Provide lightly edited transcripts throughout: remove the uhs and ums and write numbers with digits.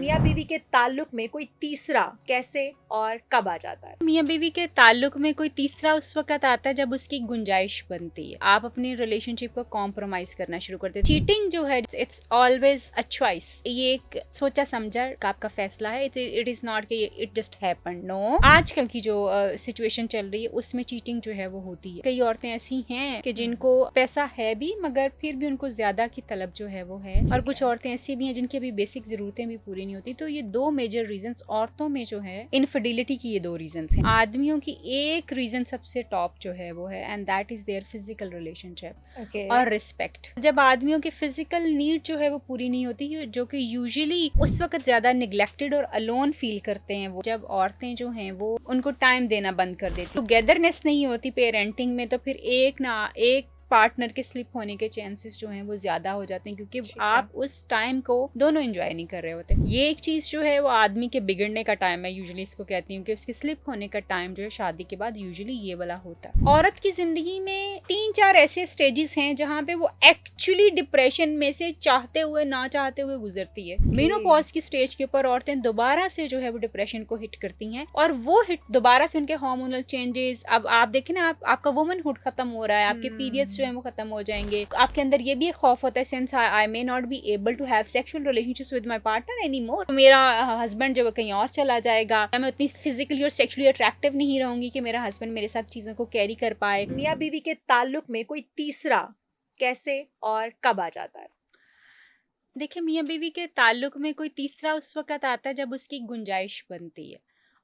मियाँ बीवी के ताल्लुक में कोई तीसरा कैसे और कब आ जाता है? मियाँ बीवी के ताल्लुक में कोई तीसरा उस वक्त आता है जब उसकी गुंजाइश बनती है। आप अपने रिलेशनशिप को कॉम्प्रोमाइज करना शुरू करते हैं। चीटिंग जो है इट्स ऑलवेज अ चॉइस। ये एक सोचा समझा का आपका फैसला है। इट इज नॉट कि इट जस्ट हैपेंड। नो, आजकल की जो सिचुएशन चल रही है उसमें चीटिंग जो है वो होती है। कई औरतें ऐसी हैं कि जिनको पैसा है भी मगर फिर भी उनको ज्यादा की तलब जो है वो है, और कुछ औरतें ऐसी भी हैं जिनकी अभी बेसिक जरूरतें भी पूरी नहीं होती। तो ये दो मेजर रीजंस औरतों में जो है इनफिडिलिटी की, ये दो रीजंस हैं। आदमियों की एक रीजन सबसे टॉप जो है वो है, and that is their physical relationship और रिस्पेक्ट। जब आदमियों की फिजिकल नीड जो है वो पूरी नहीं होती, जो कि यूजुअली उस वक्त ज्यादा निगलेक्टेड और अलोन फील करते हैं वो, जब औरतें जो हैं वो उनको टाइम देना बंद कर देती, टुगेदरनेस नहीं होती पेरेंटिंग में, तो फिर एक ना एक पार्टनर के स्लिप होने के चांसेस जो हैं वो ज्यादा हो जाते हैं, क्योंकि आप उस टाइम को दोनों एंजॉय नहीं कर रहे होते। ये एक चीज जो है वो आदमी के बिगड़ने का टाइम है, यूजुअली इसको कहती हूँ कि उसके स्लिप होने का टाइम जो है शादी के बाद यूजुअली ये वाला होता है। औरत की जिंदगी में 3-4 ऐसे स्टेजेस हैं जहाँ पे वो एक्चुअली डिप्रेशन में से चाहते हुए ना चाहते हुए गुजरती है। मेनोपॉज की स्टेज के ऊपर औरतें दोबारा से जो है वो डिप्रेशन को हिट करती हैं, और वो हिट दोबारा से उनके हार्मोनल चेंजेस, अब आप देखें ना, आपका वुमनहुड खत्म हो रहा है, आपके पीरियड्स जो है वो खत्म हो जाएंगे। आपके अंदर ये भी एक खौफ होता है, since I may not be able to have sexual relationships with my partner any more, मेरा हस्बैंड जो है कहीं और चला जाएगा, मैं उतनी फिजिकली और सेक्सुअली अट्रैक्टिव नहीं रहूंगी कि मेरा हस्बैंड मेरे साथ चीजों को कैरी कर पाए। मियाँ बीवी के ताल्लुक में कोई तीसरा कैसे और कब आ जाता है? देखिए, मियाँ बीवी के ताल्लुक में कोई तीसरा उस वक्त आता है जब उसकी गुंजाइश बनती है,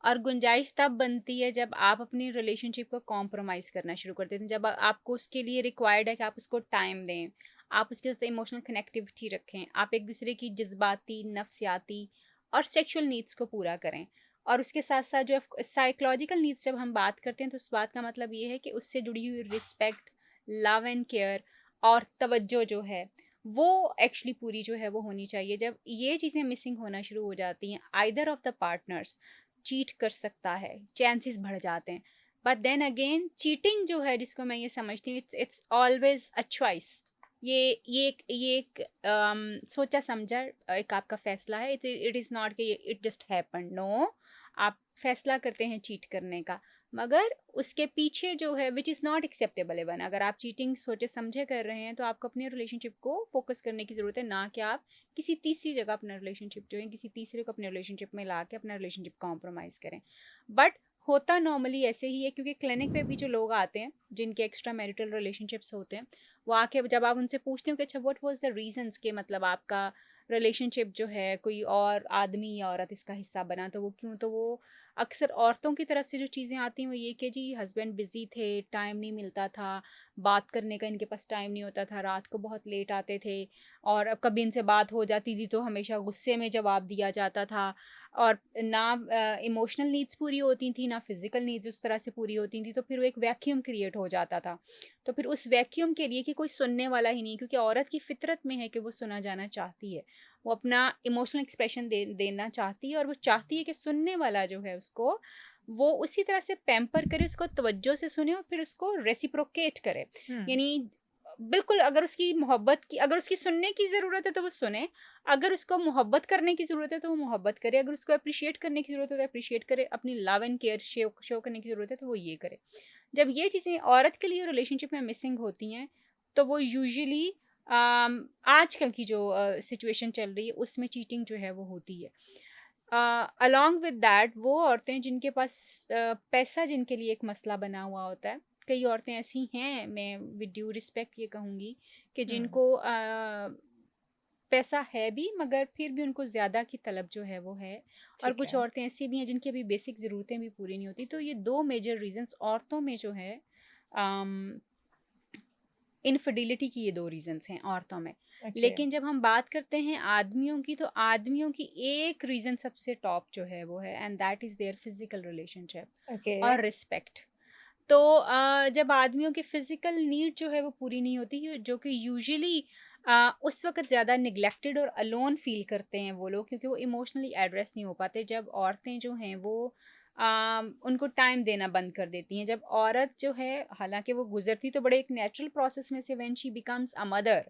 और गुंजाइश तब बनती है जब आप अपनी रिलेशनशिप को कॉम्प्रोमाइज़ करना शुरू कर देते हैं, जब आपको उसके लिए रिक्वायर्ड है कि आप उसको टाइम दें, आप उसके साथ इमोशनल कनेक्टिविटी रखें, आप एक दूसरे की जज्बाती, नफ्सियाती और सेक्सुअल नीड्स को पूरा करें। और उसके साथ साथ जो साइकोलॉजिकल नीड्स जब हम बात करते हैं तो उस बात का मतलब ये है कि उससे जुड़ी हुई रिस्पेक्ट, लव एंड केयर और तवज्जो जो है वो एक्चुअली पूरी जो है वो होनी चाहिए। जब ये चीज़ें मिसिंग होना शुरू हो जाती हैं, either of the partners cheat कर सकता है, चांसेस बढ़ जाते हैं। बट देन अगेन चीटिंग जो है, जिसको मैं ये समझती हूँ, इट्स ऑलवेज अ चॉइस। ये एक सोचा समझा एक आपका फैसला है। इट इज़ नॉट कि इट जस्ट हैपेंड। नो, आप फैसला करते हैं चीट करने का, मगर उसके पीछे जो है which is not acceptable even, अगर आप चीटिंग सोचे समझे कर रहे हैं तो आपको अपने रिलेशनशिप को फोकस करने की ज़रूरत है, ना कि आप किसी तीसरी जगह अपना रिलेशनशिप जो है किसी तीसरे को अपने रिलेशनशिप में ला के अपना रिलेशनशिप कॉम्प्रोमाइज़ करें। बट होता नॉर्मली ऐसे ही है, क्योंकि क्लिनिक पे भी जो लोग आते हैं जिनके एक्स्ट्रा मैरिटल रिलेशनशिप्स होते हैं, वो आके जब आप उनसे पूछते हो कि अच्छा व्हाट वाज द रीजंस के, मतलब आपका रिलेशनशिप जो है कोई और आदमी या औरत इसका हिस्सा बना, तो वो क्यों, तो वो अक्सर औरतों की तरफ से जो चीज़ें आती हैं वो ये कि जी हस्बैंड बिजी थे, टाइम नहीं मिलता था, बात करने का इनके पास टाइम नहीं होता था, रात को बहुत लेट आते थे, और अब कभी इनसे बात हो जाती थी तो हमेशा गुस्से में जवाब दिया जाता था, और ना इमोशनल नीड्स पूरी होती थी, ना फिजिकल नीड्स उस तरह से पूरी होती थी, तो फिर वो एक वैक्यूम क्रिएट हो जाता था। तो फिर उस वैक्यूम के लिए कि कोई सुनने वाला ही नहीं, क्योंकि औरत की फितरत में है कि वो सुना जाना चाहती है, वो अपना इमोशनल एक्सप्रेशन देना चाहती है, और वो चाहती है कि सुनने वाला जो है उसको वो उसी तरह से पैम्पर करे, उसको तवज्जो से सुने और फिर उसको रेसिप्रोकेट करे। यानी बिल्कुल, अगर उसकी मोहब्बत की, अगर उसकी सुनने की ज़रूरत है तो वो सुने, अगर उसको मोहब्बत करने की ज़रूरत है तो वो मोहब्बत करे, अगर उसको अप्रिशिएट करने की ज़रूरत है तो अप्रिशिएट करे, अपनी लव एंड केयर शो करने की ज़रूरत है तो वो ये करे। जब ये चीज़ें औरत के लिए रिलेशनशिप में मिसिंग होती हैं, तो वो यूजुअली आजकल की जो सिचुएशन चल रही है उसमें चीटिंग जो है वो होती है। अलॉन्ग विद दैट वो औरतें जिनके पास पैसा जिनके लिए एक मसला बना हुआ होता है, कई औरतें ऐसी हैं, मैं विद ड्यू रिस्पेक्ट ये कहूँगी कि जिनको पैसा है भी मगर फिर भी उनको ज़्यादा की तलब जो है वो है, और कुछ औरतें ऐसी भी हैं जिनकी अभी बेसिक ज़रूरतें भी पूरी नहीं होती। तो ये दो मेजर रीजंस औरतों में जो है इनफिडिलिटी की, ये दो रीजंस हैं औरतों में। लेकिन जब हम बात करते हैं आदमियों की, तो आदमियों की एक रीजन सबसे टॉप जो है वो है, and that is their physical relationship और रिस्पेक्ट। तो जब आदमियों की फिजिकल नीड जो है वो पूरी नहीं होती, जो कि यूजुअली उस वक्त ज़्यादा निगलेक्टेड और अलोन फील करते हैं वो लोग, क्योंकि वो इमोशनली एड्रेस नहीं हो पाते। जब औरतें जो हैं वो उनको टाइम देना बंद कर देती हैं, जब औरत जो है, हालांकि वो गुजरती तो बड़े एक नेचुरल प्रोसेस में से when she becomes a mother,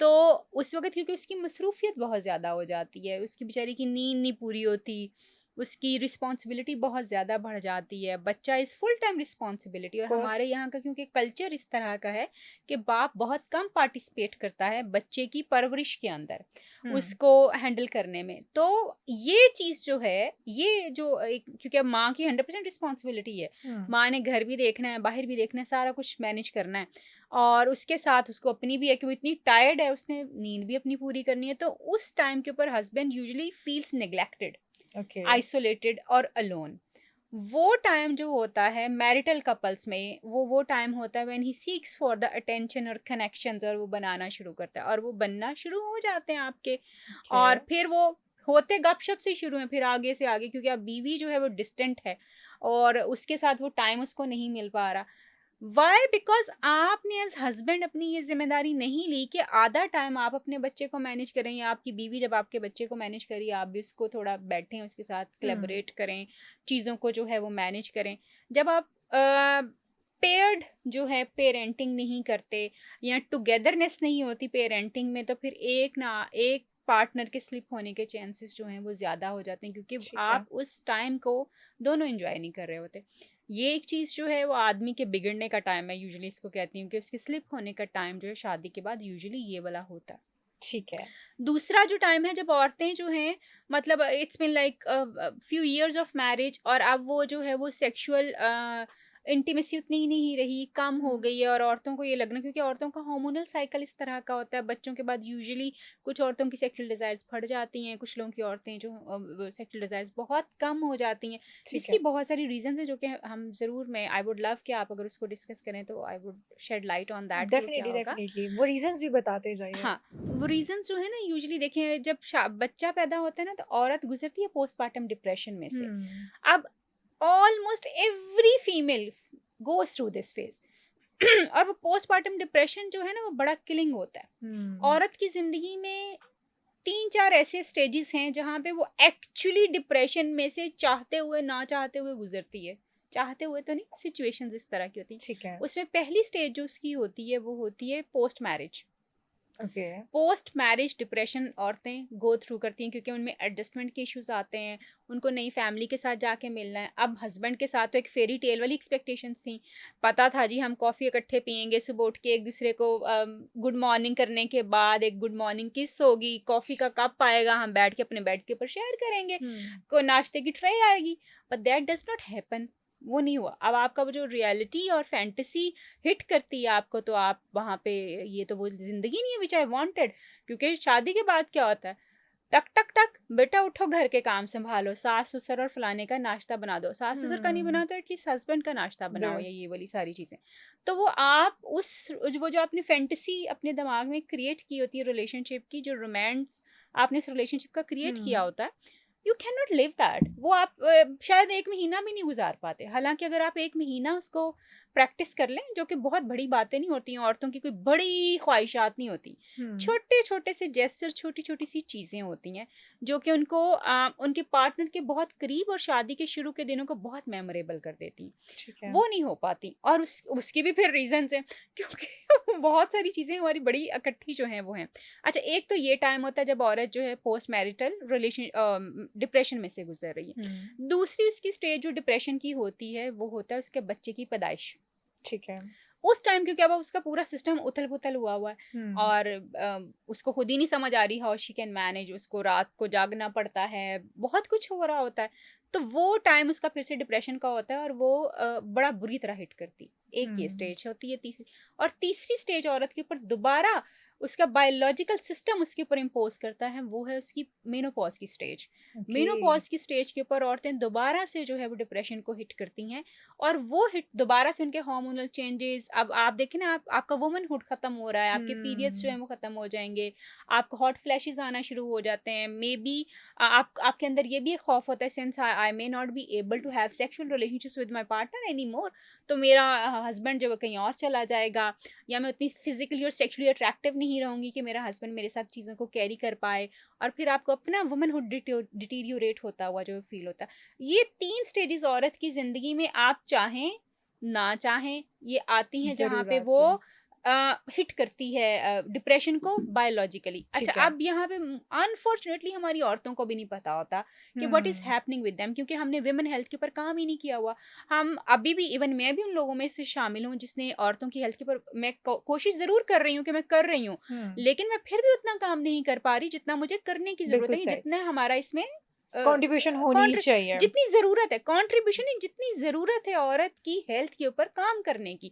तो उस वक़्त क्योंकि उसकी मसरूफ़ियत बहुत ज़्यादा हो जाती है, उसकी बेचारी की नींद नहीं पूरी होती, उसकी रिस्पॉन्सिबिलिटी बहुत ज़्यादा बढ़ जाती है, बच्चा इज़ फुल टाइम रिस्पॉन्सिबिलिटी। और कोर्स। हमारे यहाँ का क्योंकि कल्चर इस तरह का है कि बाप बहुत कम पार्टिसिपेट करता है बच्चे की परवरिश के अंदर, हुँ, उसको हैंडल करने में। तो ये चीज़ जो है, ये जो एक क्योंकि अब माँ की 100% रिस्पॉन्सिबिलिटी है, हुँ, माँ ने घर भी देखना है, बाहर भी देखना है, सारा कुछ मैनेज करना है। और उसके साथ उसको अपनी भी है कि वो इतनी टायर्ड है, उसने नींद भी अपनी पूरी करनी है, तो उस टाइम के ऊपर husband usually feels neglected, okay. Isolated और अलोन। वो टाइम जो होता है मैरिटल कपल्स में, वो टाइम होता है when he seeks for the attention और कनेक्शंस, और वो बनाना शुरू करता है और वो बनना शुरू हो जाते हैं आपके। ओके। और फिर वो होते गपशप से शुरू हैं, फिर आगे से आगे, क्योंकि अब बीवी जो है वो डिस्टेंट है और उसके साथ वो टाइम उसको नहीं मिल पा रहा। व्हाई? बिकॉज़ आपने एज़ हस्बैंड अपनी ये ज़िम्मेदारी नहीं ली कि आधा टाइम आप अपने बच्चे को मैनेज करें, या आपकी बीवी जब आपके बच्चे को मैनेज कर रही है, आप भी उसको थोड़ा बैठें, उसके साथ हुँ, कोलैबोरेट करें, चीज़ों को जो है वो मैनेज करें। जब आप पेयर्ड जो है पेरेंटिंग नहीं करते या टुगेदरनेस नहीं होती पेरेंटिंग में, तो फिर एक ना एक पार्टनर के स्लिप होने के चांसेस जो हैं वो ज़्यादा हो जाते हैं, क्योंकि ठीक है। आप उस टाइम को दोनों एन्जॉय नहीं कर रहे होते। ये एक चीज़ जो है वो आदमी के बिगड़ने का टाइम है, यूजुअली इसको कहती हूँ कि उसके स्लिप होने का टाइम जो है शादी के बाद यूजुअली ये वाला होता है। ठीक है। दूसरा जो टाइम है जब औरतें जो हैं, मतलब it's been like few years of marriage, और अब वो जो है वो सेक्सुअल इंटीमेसी उतनी नहीं रही, कम हो हुँ, गई है, और औरतों को ये लगना, क्योंकि औरतों का हार्मोनल साइकिल इस तरह का होता है, बच्चों के बाद यूजुअली कुछ औरतों की सेक्सुअल डिज़ायर्स बढ़ जाती हैं, कुछ लोगों की औरतें जो सेक्सुअल डिज़ायर्स बहुत कम हो जाती हैं। ठीक इसकी है। बहुत सारी रीज़न्स हैं जो कि हम ज़रूर, मैं आई वुड लव कि आप अगर उसको डिस्कस करें तो I would shed light on that कि वो क्या डेफ़िनिटली, होगा। डेफ़िनिटली। वो रीज़न्स भी बताते जाइए। हाँ, वो रीज़न्स जो है ना, यूजुअली देखें, जब बच्चा पैदा होता है ना, तो औरत गुज़रती है पोस्टपार्टम डिप्रेशन में से। हुँ, अब almost every female goes through this phase. और वो पोस्टपार्टम डिप्रेशन जो है ना, वो बड़ा किलिंग होता है। हुँ, औरत की ज़िंदगी में 3-4 ऐसे स्टेजेस हैं जहाँ पे वो एक्चुअली डिप्रेशन में से चाहते हुए, ना चाहते हुए गुज़रती है। चाहते हुए तो नहीं, सिचुएशंस इस तरह की होती हैं। ठीक है। उसमें पहली स्टेज जो उसकी होती है, वो होती है post marriage. Okay. Post marriage depression औरतें गो थ्रू करती हैं, क्योंकि उनमें एडजस्टमेंट के इश्यूज आते हैं, उनको नई फैमिली के साथ जाके मिलना है। अब हस्बैंड के साथ तो एक फेरी टेल वाली एक्सपेक्टेशंस थी, पता था जी हम कॉफ़ी इकट्ठे पियेंगे, सुबह उठ के एक दूसरे को गुड मॉर्निंग करने के बाद एक गुड मॉर्निंग किस होगी, कॉफ़ी का कप आएगा, हम बैठ के अपने बेड के ऊपर शेयर करेंगे, हुँ, को नाश्ते की ट्रे आएगी, but that does not happen. वो नहीं हुआ। अब आपका वो जो रियलिटी और फैंटेसी हिट करती है आपको, तो आप वहाँ पे, ये तो वो ज़िंदगी नहीं है व्हिच आई वांटेड। क्योंकि शादी के बाद क्या होता है, टक, टक, टक, बेटा उठो घर के काम सँभालो, सास-ससुर और फलाने का नाश्ता बना दो। सास-ससुर का नहीं हुँ, बना तो एटलीस्ट हस्बैंड का नाश्ता बनाओ, या दुरुस्त। ये वाली सारी चीज़ें। तो वो आप उस वो जो आपने फैंटेसी अपने दिमाग में क्रिएट की होती है रिलेशनशिप की, जो रोमांस आपने उस रिलेशनशिप का क्रिएट किया हुँ, होता है, you can not live that. वो आप शायद 1 महीना भी नहीं गुज़ार पाते। हालाँकि अगर आप 1 महीना उसको प्रैक्टिस कर लें, जो कि बहुत बड़ी बातें नहीं होती हैं, औरतों की कोई बड़ी ख्वाहिशात नहीं होती। हुँ, छोटे-छोटे से जेस्चर, छोटी-छोटी सी चीज़ें होती हैं, जो कि उनको उनके पार्टनर के बहुत करीब और शादी के शुरू के दिनों को बहुत मेमोरेबल कर देती हैं। ठीक है। वो नहीं हो पाती, और उसकी भी फिर रीज़न्स हैं, क्योंकि बहुत सारी चीज़ें हमारी बड़ी इकट्ठी जो हैं वो हैं। अच्छा, एक तो ये टाइम होता है जब औरत जो है पोस्ट मैरिटल डिप्रेशन में से गुज़र रही हुँ, है। दूसरी उसकी स्टेज जो डिप्रेशन की होती है, वो होता है उसके बच्चे की पैदाइश। ठीक है। उस टाइम क्योंकि अब उसका पूरा सिस्टम उथल-पुथल हुआ हुआ है, हुँ, और उसको खुद ही नहीं समझ आ रही हाउ शी कैन मैनेज, उसको रात को जागना पड़ता है, बहुत कुछ हो रहा होता है। तो वो टाइम उसका फिर से डिप्रेशन का होता है, और वो बड़ा बुरी तरह हिट करती है। एक ये हुँ, स्टेज होती है तीसरी। और तीसरी स्टेज औरत के ऊपर दोबारा उसका बायोलॉजिकल सिस्टम उसके ऊपर इम्पोज़ करता है, वो है उसकी मेनोपॉज़ की स्टेज। ओके। मेनोपॉज़ की स्टेज के ऊपर औरतें दोबारा से जो है वो डिप्रेशन को हिट करती हैं, और वो हिट दोबारा से उनके हार्मोनल चेंजेस। अब आप देखें ना, आपका वुमनहुड खत्म हो रहा है, आपके पीरियड्स जो हुँ, हैं वो खत्म हो जाएँगे, आपको हॉट फ्लैशेस आना शुरू हो जाते हैं। मे बी आप आपके अंदर ये भी एक खौफ होता है, since I I may not be able to have sexual relationships with my partner anymore, तो मेरा हस्बैंड जो है कहीं और चला जाएगा, या मैं उतनी फिजिकली और सेक्सुअली अट्रैक्टिव नहीं रहूँगी कि मेरा हस्बैंड मेरे साथ चीज़ों को कैरी कर पाए, और फिर आपको अपना वुमनहुड डिटीरियोरेट होता हुआ जो फील होता है। ये 3 स्टेजेस औरत की ज़िंदगी में, आप चाहें, ना चाहें, ये आती हैं, जहाँ ज़रूर पे वो आती है। हिट करती है डिप्रेशन को बायोलॉजिकली। अच्छा, ठीक है। अब यहाँ पे अनफॉर्चुनेटली हमारी औरतों को भी नहीं पता होता कि what is hmm, happening with them, क्योंकि हमने विमेन हेल्थ के ऊपर काम ही नहीं किया हुआ। हम अभी भी, इवन मैं भी उन लोगों में से शामिल हूँ जिसने औरतों की हेल्थ के ऊपर, मैं कोशिश जरूर कर रही हूँ कि मैं कर रही हूँ, हुँ, लेकिन मैं फिर भी उतना काम नहीं कर पा रही जितना मुझे करने की जरूरत बिल्कुल है, कि सही। जितना हमारा इसमें कंट्रीब्यूशन होनी ही कॉन्ट्री चाहिए। जितनी ज़रूरत है, कंट्रीब्यूशन नहीं, जितनी ज़रूरत है औरत की हेल्थ के ऊपर काम करने की,